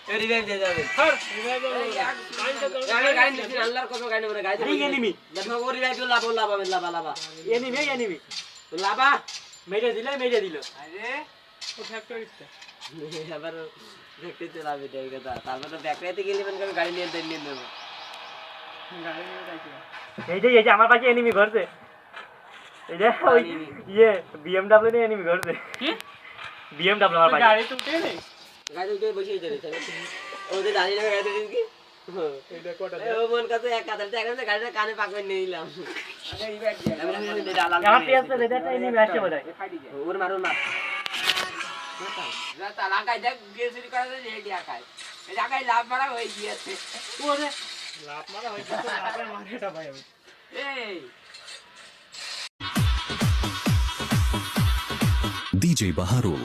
revive দিয়ে যাবে sir revive আমি গাড়ি নিছি আল্লাহর কত গাড়ি মানে গাড়ি এই এনিমি দেখো ও রিভাইভ লাভ লাভ এনিমি লাভা মেরে দিল আরে ও ফ্যাক্টরিতে আবার দেখতে লাভ এটা কথা তারপর তো ব্যাকরাইতে গেলে মানে গাড়ি নিয়ে নেব গাড়ি নিয়ে যাইছি এই যে আমার পাশে এনিমি ঘরছে এই যে ওই ইয়ে BMW নিয়ে এনিমি ঘরছে কি BMW আমার পাশে গাড়ি তুলতে নেই গাড়ি উঠে বসেই যাবে ওদের দাঁড়িয়ে না গাড়ি তুলবি কি এটা কোটা ও মন কাছে এক কাতারতে এখন গাড়িটা কানে পাকবে নিয়ে নিলাম আগে রিভাইভ দিয়ে আমার টিএসএ রেডাটা এনিমি আসছে বলে ওর মার যা তালা কাই দেখ গেছরি করে রেডি আকায় এই জায়গায় লাভ মারা হয়ে গিয়েছে ওরে লাভ মারা হইছে তো লাভের মার্কেটটা ভাই এই DJ Baharul